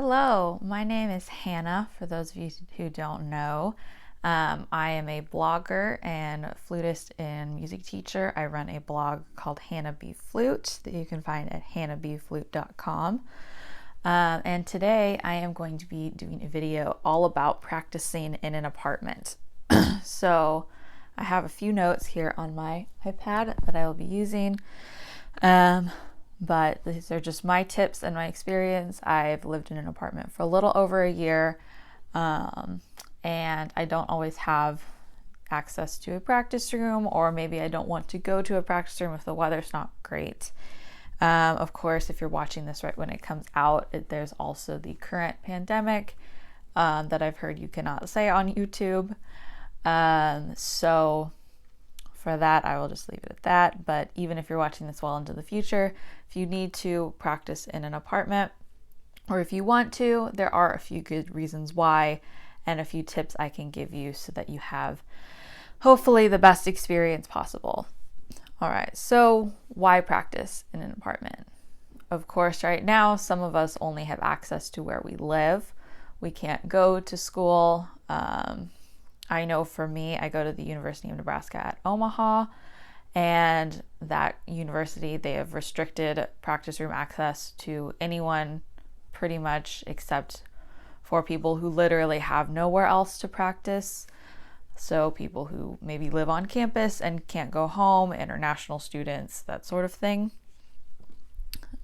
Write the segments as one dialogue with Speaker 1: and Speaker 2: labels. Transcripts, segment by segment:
Speaker 1: Hello, my name is Hannah, for those of you who don't know. I am a blogger and flutist and music teacher. I run a blog called Hannah B. Flute that you can find at hannahbflute.com. And today I am going to be doing a video all about practicing in an apartment. So I have a few notes here on my iPad that I will be using. But these are just my tips and my experience. I've lived in an apartment for a little over a year, and I don't always have access to a practice room, or maybe I don't want to go to a practice room if the weather's not great. Of course, if you're watching this right when it comes out, there's also the current pandemic that I've heard you cannot say on YouTube. So for that, I will just leave it at that. But even if you're watching this well into the future, if you need to practice in an apartment, or if you want to, there are a few good reasons why and a few tips I can give you so that you have hopefully the best experience possible. All right, so why practice in an apartment? Of course, right now, some of us only have access to where we live. We can't go to school. I know for me, I go to the University of Nebraska at Omaha, and that university, they have restricted practice room access to anyone pretty much except for people who literally have nowhere else to practice. So people who maybe live on campus and can't go home, international students, that sort of thing.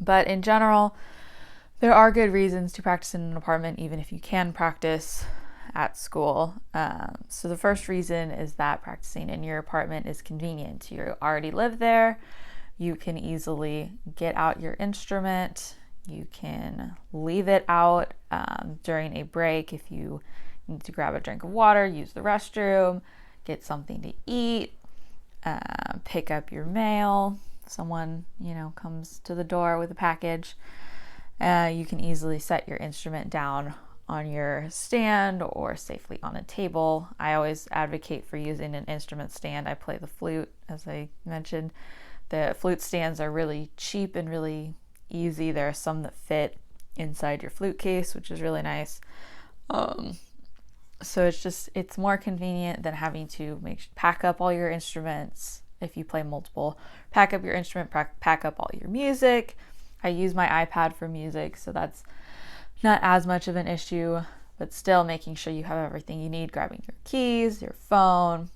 Speaker 1: But in general, there are good reasons to practice in an apartment, even if you can practice at school. So the first reason is that practicing in your apartment is convenient. You already live there. You can easily get out your instrument. You can leave it out during a break if you need to grab a drink of water, use the restroom, get something to eat, pick up your mail. Someone, comes to the door with a package. You can easily set your instrument down on your stand or safely on a table. I always advocate for using an instrument stand. I play the flute, as I mentioned. The flute stands are really cheap and really easy. There are some that fit inside your flute case, which is really nice. So it's more convenient than having to pack up all your instruments. If you play multiple, pack up your instrument, pack up all your music. I use my iPad for music, so that's not as much of an issue, but still making sure you have everything you need, grabbing your keys, your phone.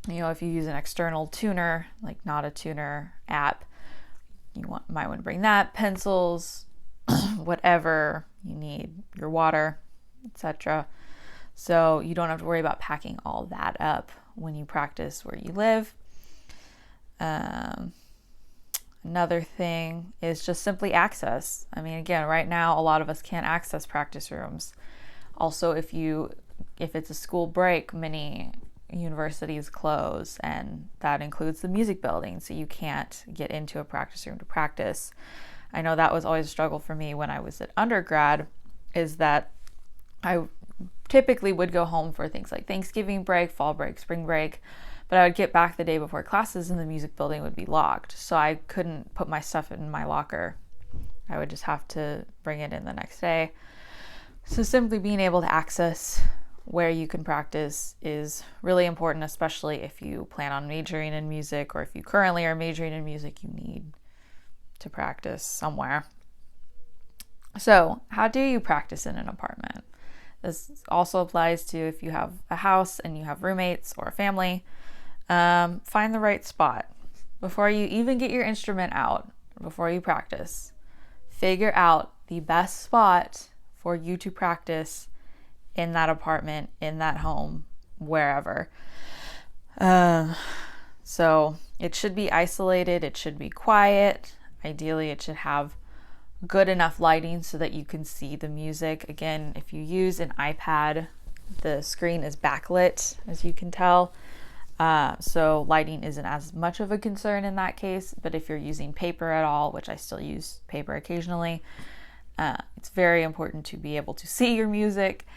Speaker 1: If you use an external tuner, like not a tuner app, might want to bring that, pencils, whatever you need, your water, etc. So you don't have to worry about packing all that up when you practice where you live. Another thing is just simply access. Again, right now, a lot of us can't access practice rooms. Also, if it's a school break, many universities close, and that includes the music building, so you can't get into a practice room to practice. I know that was always a struggle for me when I was at undergrad, is that I typically would go home for things like Thanksgiving break, fall break, spring break, but I would get back the day before classes and the music building would be locked. So I couldn't put my stuff in my locker. I would just have to bring it in the next day. So simply being able to access where you can practice is really important, especially if you plan on majoring in music, or if you currently are majoring in music, you need to practice somewhere. So how do you practice in an apartment? This also applies to if you have a house and you have roommates or a family. Find the right spot. Before you even get your instrument out, before you practice, figure out the best spot for you to practice in that apartment, in that home, wherever. So it should be isolated, it should be quiet. Ideally, it should have good enough lighting so that you can see the music. Again, if you use an iPad, the screen is backlit, as you can tell. So lighting isn't as much of a concern in that case, but if you're using paper at all, which I still use paper occasionally, it's very important to be able to see your music.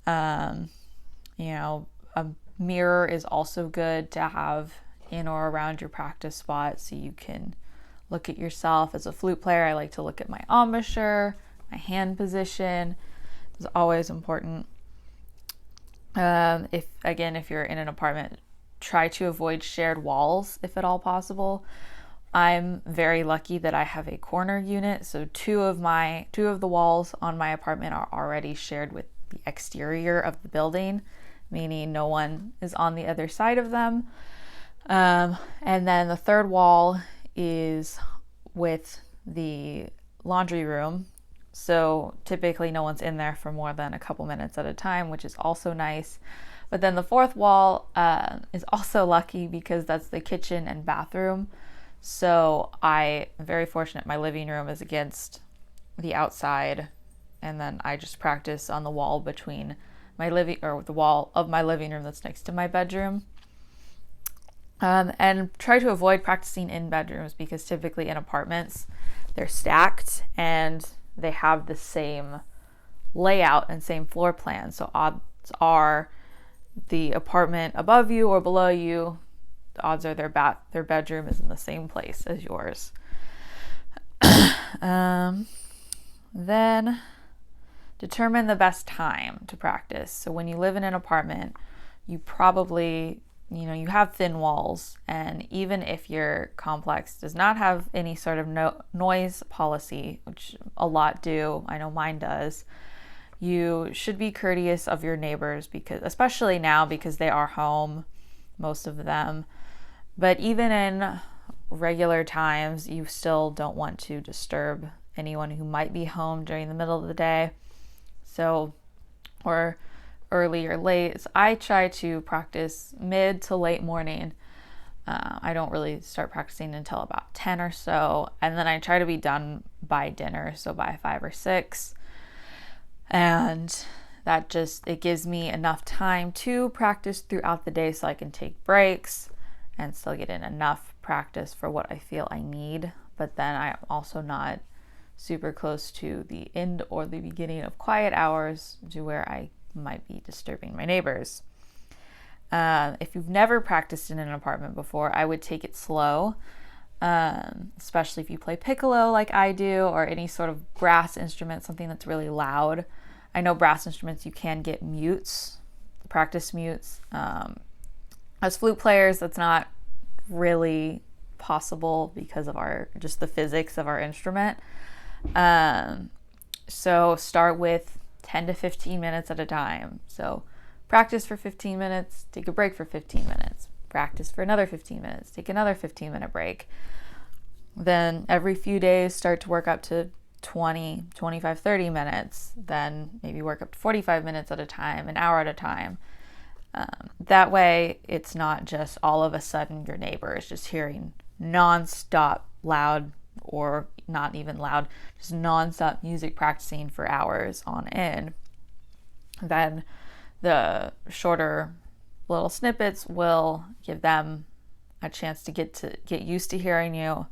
Speaker 1: A mirror is also good to have in or around your practice spot so you can look at yourself. As a flute player, I like to look at my embouchure, My hand position is always important. If you're in an apartment, try to avoid shared walls if at all possible. I'm very lucky that I have a corner unit, so two of the walls on my apartment are already shared with the exterior of the building, meaning no one is on the other side of them. And then the third wall is with the laundry room, so typically no one's in there for more than a couple minutes at a time, which is also nice. But then the fourth wall is also lucky because that's the kitchen and bathroom. So I am very fortunate my living room is against the outside, and then I just practice on the wall between the wall of my living room that's next to my bedroom. And try to avoid practicing in bedrooms because typically in apartments they're stacked and they have the same layout and same floor plan. So odds are the apartment above you or below you, the odds are their bedroom is in the same place as yours. Then determine the best time to practice. So when you live in an apartment, you probably, you have thin walls, and even if your complex does not have any sort of noise policy, which a lot do, I know mine does, you should be courteous of your neighbors, especially now because they are home, most of them. But even in regular times, you still don't want to disturb anyone who might be home during the middle of the day. So, or early or late. So I try to practice mid to late morning. I don't really start practicing until about 10 or so. And then I try to be done by dinner, so by 5 or 6. And it gives me enough time to practice throughout the day so I can take breaks and still get in enough practice for what I feel I need. But then I'm also not super close to the end or the beginning of quiet hours to where I might be disturbing my neighbors. If you've never practiced in an apartment before, I would take it slow, especially if you play piccolo like I do, or any sort of brass instrument, something that's really loud. I know brass instruments, you can get mutes, practice mutes. As flute players, that's not really possible because of just the physics of our instrument. So start with 10 to 15 minutes at a time. So practice for 15 minutes, take a break for 15 minutes, practice for another 15 minutes, take another 15-minute break. Then every few days start to work up to 20, 25, 30 minutes, then maybe work up to 45 minutes at a time, an hour at a time. That way it's not just all of a sudden your neighbor is just hearing non-stop loud, or not even loud, just non-stop music practicing for hours on end. Then the shorter little snippets will give them a chance to get used to hearing you.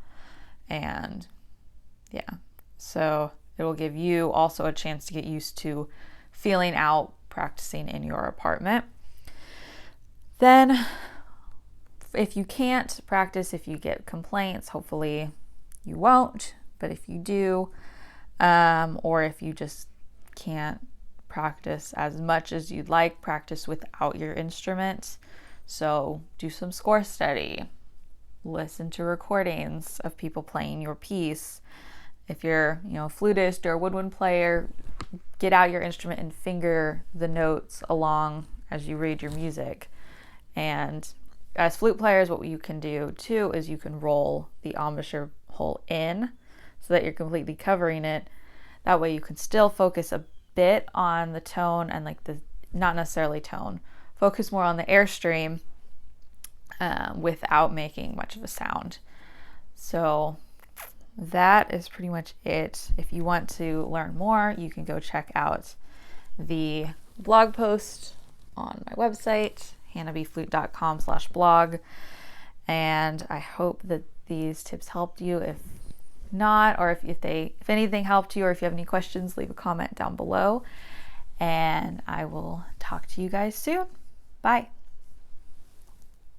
Speaker 1: And so it will give you also a chance to get used to feeling out practicing in your apartment. Then if you can't practice, if you get complaints, hopefully you won't, but if you do, or if you just can't practice as much as you'd like, practice without your instrument. So do some score study, listen to recordings of people playing your piece. If you're, a flutist or a woodwind player, get out your instrument and finger the notes along as you read your music. And as flute players, what you can do too is you can roll the embouchure hole in so that you're completely covering it. That way you can still focus a bit on the tone and not necessarily tone, focus more on the airstream without making much of a sound. So that is pretty much it. If you want to learn more, you can go check out the blog post on my website, hannahbflute.com/blog. And I hope that these tips helped you. If not, or if anything helped you, or if you have any questions, leave a comment down below. And I will talk to you guys soon. Bye.